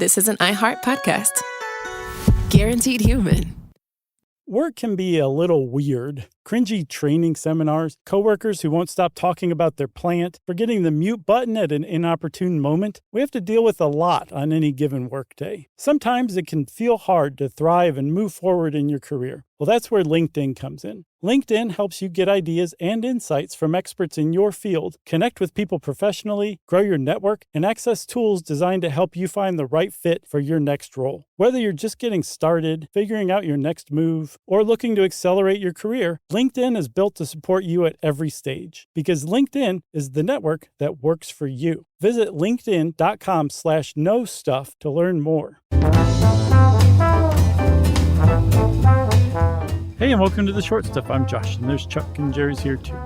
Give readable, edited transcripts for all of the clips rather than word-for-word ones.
this is an iHeart podcast. Guaranteed human. Work can be a little weird. Cringy training seminars, coworkers who won't stop talking about their plant, forgetting the mute button at an inopportune moment. We have to deal with a lot on any given workday. Sometimes it can feel hard to thrive and move forward in your career. Well, that's where LinkedIn comes in. LinkedIn helps you get ideas and insights from experts in your field, connect with people professionally, grow your network, and access tools designed to help you find the right fit for your next role. Whether you're just getting started, figuring out your next move, or looking to accelerate your career, LinkedIn is built to support you at every stage because LinkedIn is the network that works for you. Visit linkedin.com/knowstuff to learn more. Hey, and welcome to The Short Stuff. I'm Josh, and there's Chuck and Jerry's here too.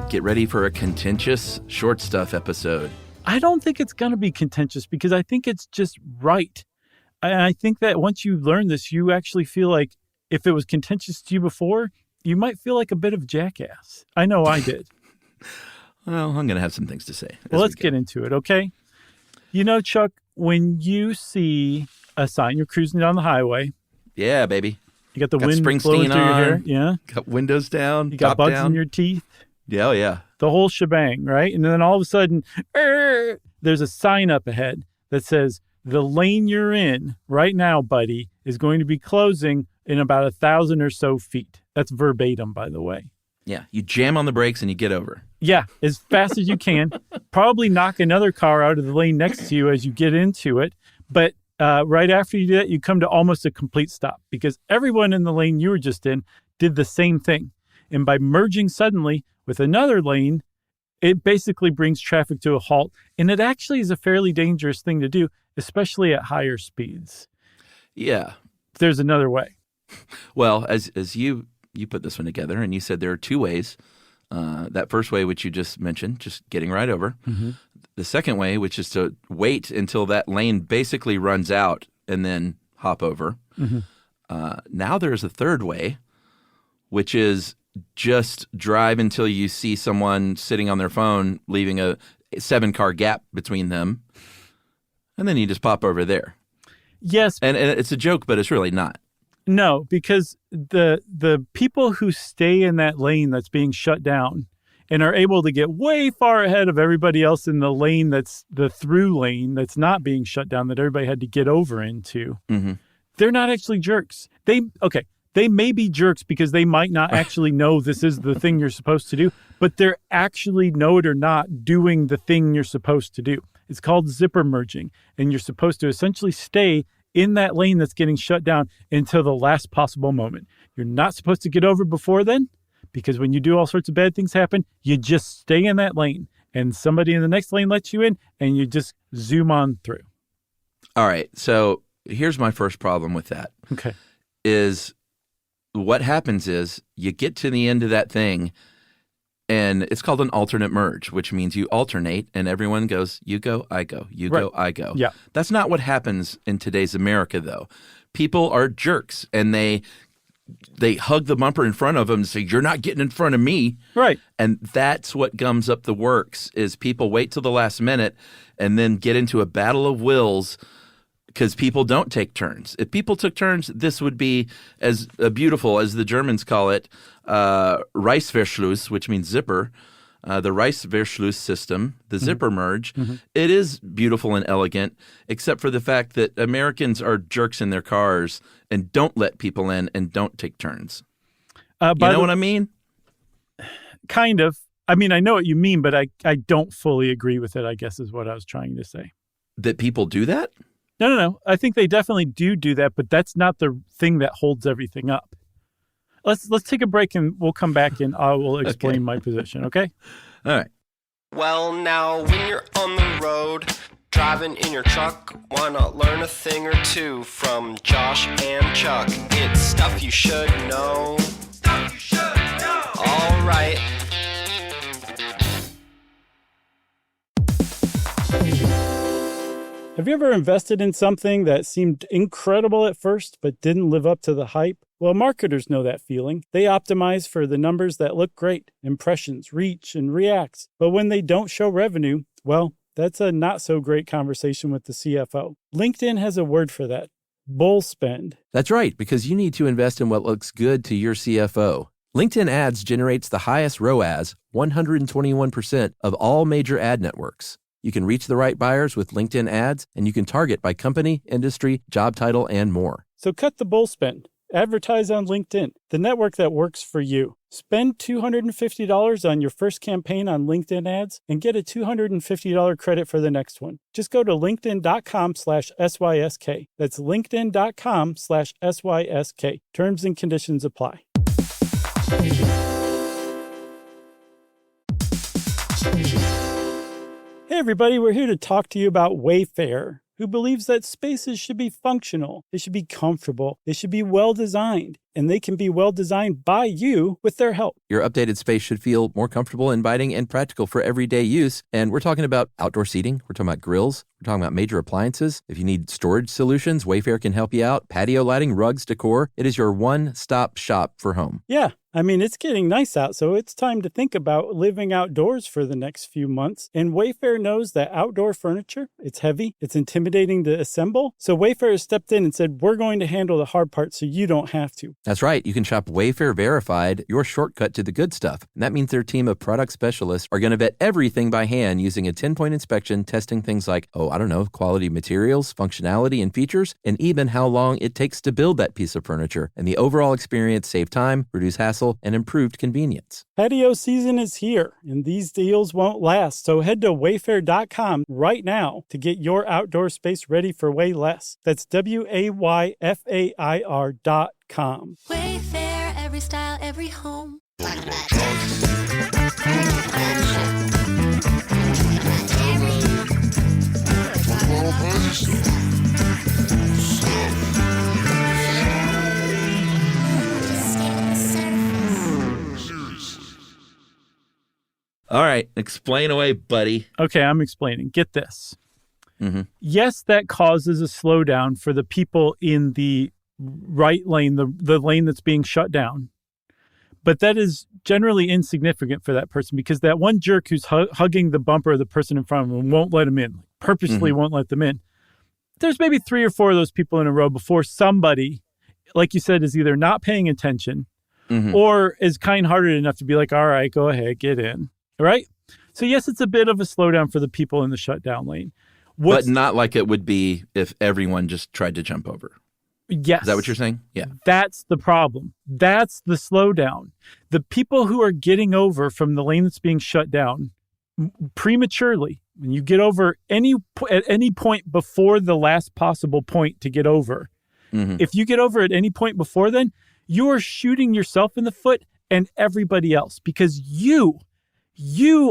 Get ready for a contentious Short Stuff episode. I don't think it's going to be contentious because I think it's just right. And I think that once you learn this, you actually feel like if it was contentious to you before, you might feel like a bit of a jackass. I know I did. Well, I'm going to have some things to say. Well, let's get into it, okay? You know, Chuck, when you see a sign, you're cruising down the highway. Yeah, baby. You got the wind blowing through your hair. Yeah. Got windows down. You got bugs in your teeth. Yeah, oh, yeah. The whole shebang, right? And then all of a sudden, there's a sign up ahead that says, the lane you're in right now, buddy, is going to be closing in about 1,000 or so feet. That's verbatim, by the way. Yeah, you jam on the brakes and you get over. Yeah, as fast as you can. Probably knock another car out of the lane next to you as you get into it. But right after you do that, you come to almost a complete stop because everyone in the lane you were just in did the same thing. And by merging suddenly with another lane, it basically brings traffic to a halt. And it actually is a fairly dangerous thing to do, especially at higher speeds. Yeah. There's another way. Well, as you put this one together and you said there are two ways. That first way, which you just mentioned, just getting right over. Mm-hmm. The second way, which is to wait until that lane basically runs out and then hop over. Mm-hmm. Now there's a third way, which is just drive until you see someone sitting on their phone, leaving a 7-car gap between them, and then you just pop over there. Yes. And it's a joke, but it's really not. No, because the people who stay in that lane that's being shut down and are able to get way far ahead of everybody else in the lane that's the through lane that's not being shut down that everybody had to get over into, they're not actually jerks. They may be jerks because they might not actually know this is the thing you're supposed to do, but they're actually, know it or not, doing the thing you're supposed to do. It's called zipper merging, and you're supposed to essentially stay in that lane that's getting shut down until the last possible moment. You're not supposed to get over before then, because when you do, all sorts of bad things happen. You just stay in that lane, and somebody in the next lane lets you in, and you just zoom on through. All right, so here's my first problem with that. Okay. Is what happens is you get to the end of that thing, and it's called an alternate merge, which means you alternate and everyone goes, you go, I go, you go, I go. Yeah. That's not what happens in today's America, though. People are jerks, and they hug the bumper in front of them and say, you're not getting in front of me. Right. And that's what gums up the works is people wait till the last minute and then get into a battle of wills because people don't take turns. If people took turns, this would be as beautiful, as the Germans call it, Reißverschluss, which means zipper, the Reißverschluss system, the zipper merge. Mm-hmm. It is beautiful and elegant, except for the fact that Americans are jerks in their cars and don't let people in and don't take turns. You know what I mean? Kind of. I mean, I know what you mean, but I don't fully agree with it, I guess is what I was trying to say. That people do that? No. I think they definitely do that, but that's not the thing that holds everything up. Let's take a break and we'll come back and I will explain my position, okay? All right. Well, now when you're on the road, driving in your truck, why not learn a thing or two from Josh and Chuck? It's stuff you should know. Stuff you should know. All right. Have you ever invested in something that seemed incredible at first but didn't live up to the hype? Well, marketers know that feeling. They optimize for the numbers that look great, impressions, reach, and reacts. But when they don't show revenue, well, That's a not so great conversation with the CFO. LinkedIn has a word for that. Bull spend. That's right, because you need to invest in what looks good to your CFO. LinkedIn Ads generates the highest ROAS, 121% of all major ad networks. You can reach the right buyers with LinkedIn Ads, and you can target by company, industry, job title, and more. So cut the bull spend. Advertise on LinkedIn, the network that works for you. Spend $250 on your first campaign on LinkedIn Ads and get a $250 credit for the next one. Just go to linkedin.com/SYSK. That's linkedin.com/SYSK. Terms and conditions apply. Hey everybody, we're here to talk to you about Wayfair, who believes that spaces should be functional, they should be comfortable, they should be well designed, and they can be well designed by you with their help. Your updated space should feel more comfortable, inviting, and practical for everyday use. And we're talking about outdoor seating. We're talking about grills. We're talking about major appliances. If you need storage solutions, Wayfair can help you out. Patio lighting, rugs, decor. It is your one-stop shop for home. Yeah. I mean, it's getting nice out, so it's time to think about living outdoors for the next few months. And Wayfair knows that outdoor furniture, it's heavy, it's intimidating to assemble. So Wayfair has stepped in and said, we're going to handle the hard part so you don't have to. That's right. You can shop Wayfair Verified, your shortcut to the good stuff. And that means their team of product specialists are going to vet everything by hand using a 10-point inspection, testing things like, quality materials, functionality, and features, and even how long it takes to build that piece of furniture. And the overall experience save time, reduce hassle, and improved convenience. Patio season is here, and these deals won't last. So head to wayfair.com right now to get your outdoor space ready for way less. That's WAYFAIR.com. Wayfair, every style, every home. All right, explain away, buddy. Okay, I'm explaining. Get this. Mm-hmm. Yes, that causes a slowdown for the people in the right lane, the lane that's being shut down. But that is generally insignificant for that person because that one jerk who's hugging the bumper of the person in front of him won't let him in, purposely won't let them in. There's maybe 3 or 4 of those people in a row before somebody, like you said, is either not paying attention or is kind-hearted enough to be like, all right, go ahead, get in. Right? So yes, it's a bit of a slowdown for the people in the shutdown lane. But not like it would be if everyone just tried to jump over. Yes. Is that what you're saying? Yeah. That's the problem. That's the slowdown. The people who are getting over from the lane that's being shut down prematurely, when you get over at any point before the last possible point to get over, if you get over at any point before then, you are shooting yourself in the foot and everybody else because you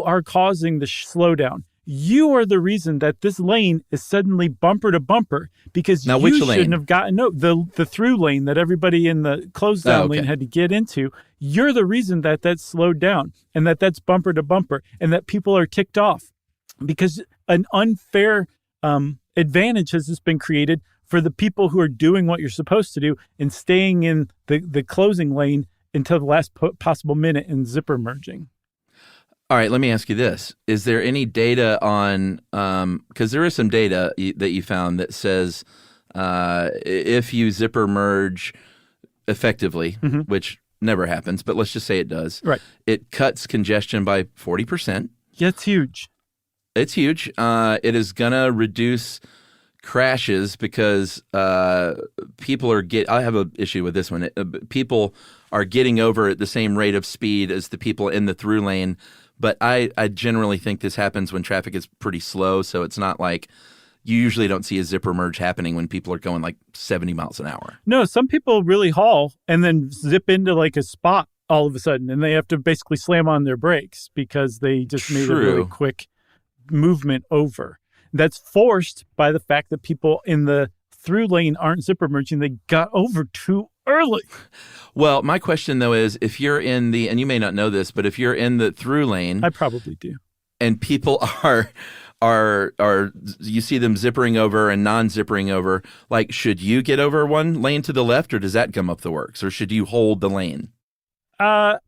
are causing the slowdown. You are the reason that this lane is suddenly bumper to bumper because now, you which lane? shouldn't have gotten the through lane that everybody in the closed down lane had to get into. You're the reason that that's slowed down and that that's bumper to bumper and that people are ticked off because an unfair advantage has just been created for the people who are doing what you're supposed to do and staying in the closing lane until the last possible minute and zipper merging. All right, let me ask you this. Is there any data on, because there is some data that you found that says if you zipper merge effectively, which never happens, but let's just say it does, right? It cuts congestion by 40%. Yeah, it's huge. It's huge. It is going to reduce crashes because people are I have an issue with this one. People are getting over at the same rate of speed as the people in the through lane. But I generally think this happens when traffic is pretty slow. So it's not like you usually don't see a zipper merge happening when people are going like 70 miles an hour. No, some people really haul and then zip into like a spot all of a sudden. And they have to basically slam on their brakes because they just made a really quick movement over. That's forced by the fact that people in the through lane aren't zipper merging. They got over too early. Well, my question, though, is if you're in and you may not know this, but if you're in the through lane. I probably do. And people are you see them zippering over and non-zippering over, like, should you get over one lane to the left or does that come up the works? Or should you hold the lane? I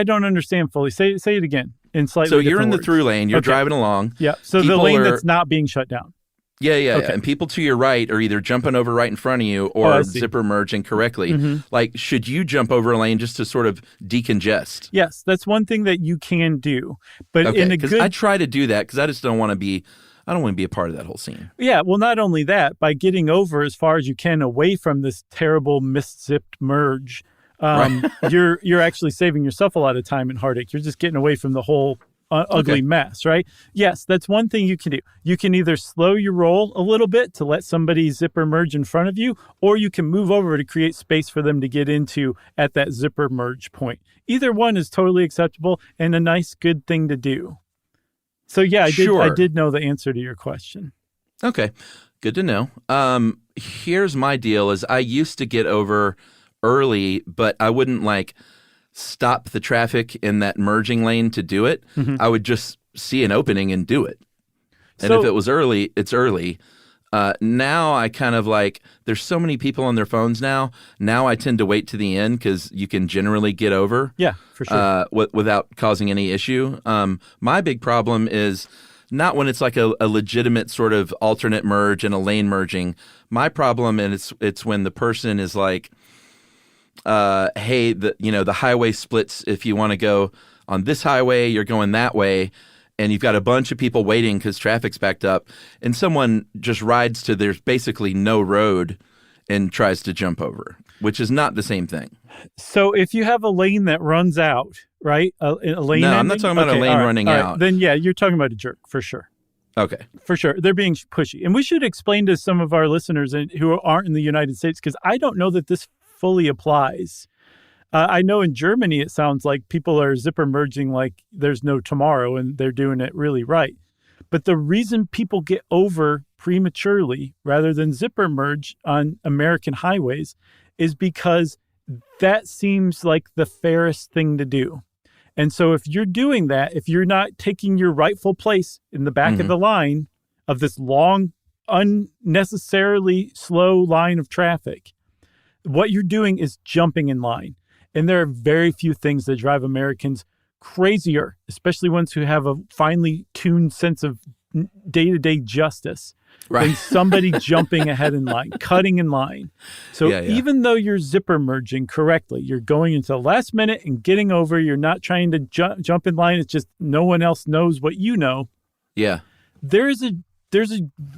don't understand fully. Say it again. in slightly So you're different in the words. through lane. You're Okay. driving along. Yeah. So the People lane are- that's not being shut down. Yeah. Okay. And people to your right are either jumping over right in front of you I or see. zipper merging correctly. Like, should you jump over a lane just to sort of decongest? Yes, that's one thing that you can do. But Okay, in a because good I try to do that because I just don't want to be. I don't want to be a part of that whole scene. Yeah, well, not only that, by getting over as far as you can away from this terrible miszipped merge, you're actually saving yourself a lot of time and heartache. You're just getting away from the whole ugly mess, right? Yes, that's one thing you can do. You can either slow your roll a little bit to let somebody zipper merge in front of you, or you can move over to create space for them to get into at that zipper merge point. Either one is totally acceptable and a nice, good thing to do. So yeah, I Sure. did know the answer to your question. Okay, good to know. Here's my deal: is I used to get over early, but I wouldn't like stop the traffic in that merging lane to do it. I would just see an opening and do it. And So- if it was early, it's early. Now I kind of like, there's so many people on their phones now. Now I tend to wait to the end because you can generally get over. Yeah, for sure. Without causing any issue. My big problem is not when it's like a legitimate sort of alternate merge and a lane merging. My problem, and it's when the person is like, hey, the highway splits. If you want to go on this highway, you're going that way. And you've got a bunch of people waiting because traffic's backed up. And someone just rides to there's basically no road and tries to jump over, which is not the same thing. So if you have a lane that runs out, right? A lane No, I'm ending? not talking about a lane all right, running all right. out. Then yeah, you're talking about a jerk for sure. Okay. For sure. They're being pushy. And we should explain to some of our listeners who aren't in the United States, because I don't know that this fully applies. I know in Germany, it sounds like people are zipper merging like there's no tomorrow and they're doing it really right. But the reason people get over prematurely rather than zipper merge on American highways is because that seems like the fairest thing to do. And so if you're doing that, if you're not taking your rightful place in the back of the line of this long, unnecessarily slow line of traffic, what you're doing is jumping in line. And there are very few things that drive Americans crazier, especially ones who have a finely tuned sense of day-to-day justice, than somebody jumping ahead in line, cutting in line. So even though you're zipper merging correctly, you're going into the last minute and getting over, you're not trying to jump in line. It's just no one else knows what you know. Yeah. There's a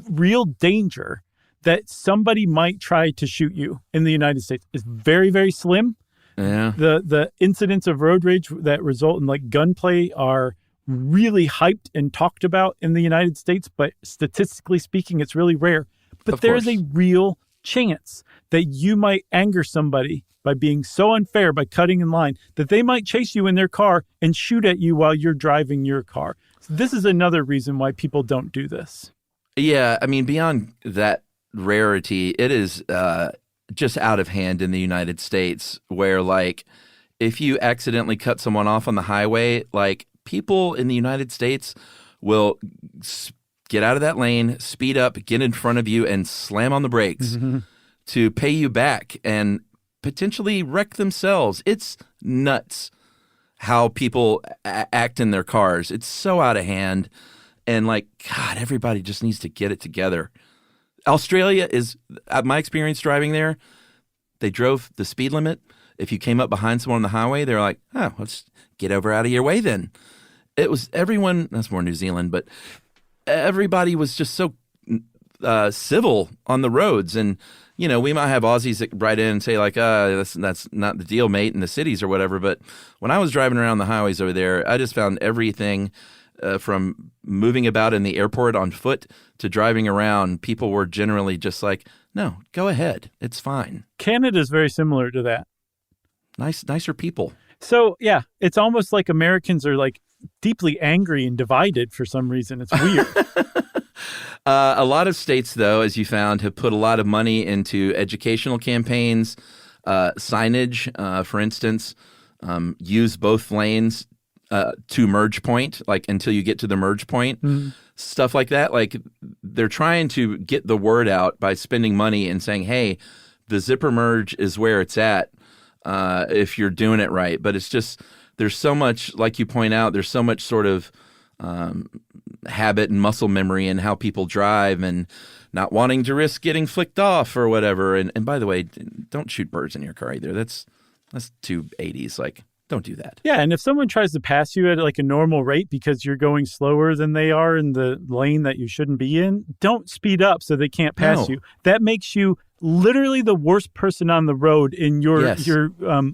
real danger that somebody might try to shoot you in the United States. It's very, very slim. Yeah. The incidents of road rage that result in like gunplay are really hyped and talked about in the United States, but statistically speaking, it's really rare. But there's a real chance that you might anger somebody by being so unfair by cutting in line that they might chase you in their car and shoot at you while you're driving your car. So this is another reason why people don't do this. Yeah. I mean, beyond that rarity, it is just out of hand in the United States where, like, if you accidentally cut someone off on the highway, like, people in the United States will get out of that lane, speed up, get in front of you, and slam on the brakes to pay you back and potentially wreck themselves. It's nuts how people act in their cars. It's so out of hand. And, like, God, everybody just needs to get it together. Australia is, my experience driving there, they drove the speed limit. If you came up behind someone on the highway, they're like, oh, let's get over out of your way then. It was everyone, that's more New Zealand, but everybody was just so civil on the roads. And, you know, we might have Aussies that write in and say like, that's not the deal, mate, in the cities or whatever. But when I was driving around the highways over there, I just found everything from moving about in the airport on foot to driving around. People were generally just like, no, go ahead. It's fine. Canada is very similar to that. Nicer people. So, yeah, it's almost like Americans are like deeply angry and divided for some reason. It's weird. A lot of states, though, as you found, have put a lot of money into educational campaigns, signage, for instance, use both lanes to merge point, like until you get to the merge point, stuff like that. Like they're trying to get the word out by spending money and saying, hey, the zipper merge is where it's at if you're doing it right. But it's just there's so much, like you point out, there's so much sort of habit and muscle memory in how people drive and not wanting to risk getting flicked off or whatever. And by the way, don't shoot birds in your car either. That's too 80s. Like, don't do that. Yeah, and if someone tries to pass you at like a normal rate because you're going slower than they are in the lane that you shouldn't be in, don't speed up so they can't pass you. That makes you literally the worst person on the road in your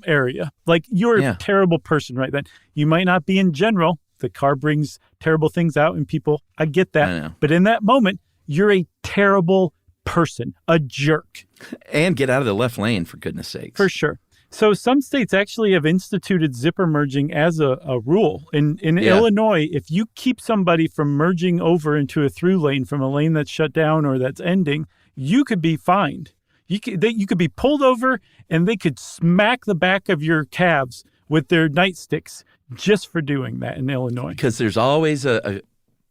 area. Like, you're a terrible person right then. You might not be in general. The car brings terrible things out in people. I get that. I know. But in that moment, you're a terrible person, a jerk. And get out of the left lane, for goodness sakes. For sure. So some states actually have instituted zipper merging as a rule. In Illinois, if you keep somebody from merging over into a through lane from a lane that's shut down or that's ending, you could be fined. You could be pulled over, and they could smack the back of your calves with their nightsticks just for doing that in Illinois. Because there's always a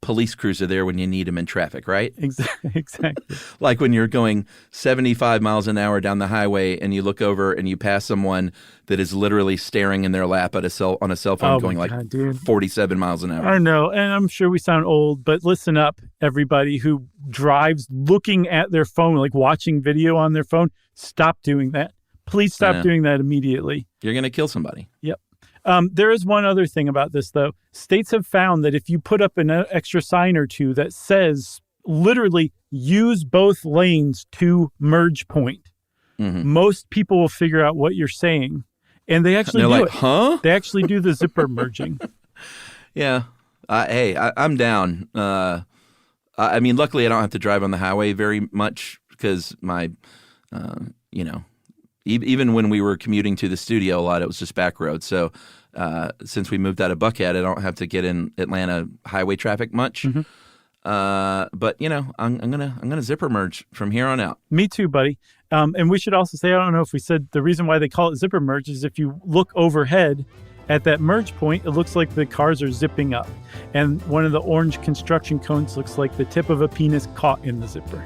police cruiser there when you need them in traffic, right? Exactly. Like when you're going 75 miles an hour down the highway and you look over and you pass someone that is literally staring in their lap on a cell phone going 47 miles an hour. I know, and I'm sure we sound old, but listen up, everybody who drives looking at their phone, like watching video on their phone. Stop doing that. Please stop doing that immediately. You're going to kill somebody. Yep. There is one other thing about this, though. States have found that if you put up an extra sign or two that says literally use both lanes to merge point, most people will figure out what you're saying. And they actually do it. Huh? They actually do the zipper merging. Yeah. Hey, I'm down. I mean, luckily I don't have to drive on the highway very much because my, even when we were commuting to the studio a lot, it was just back roads. So since we moved out of Buckhead, I don't have to get in Atlanta highway traffic much. But I'm gonna zipper merge from here on out. Me too, buddy. And we should also say, I don't know if we said the reason why they call it zipper merge is if you look overhead at that merge point, it looks like the cars are zipping up, and one of the orange construction cones looks like the tip of a penis caught in the zipper.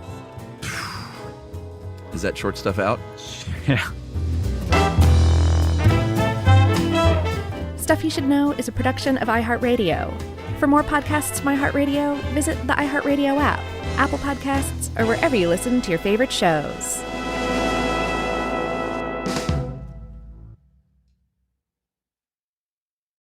Is that short stuff out? Yeah. Stuff You Should Know is a production of iHeartRadio. For more podcasts from iHeartRadio, visit the iHeartRadio app, Apple Podcasts, or wherever you listen to your favorite shows.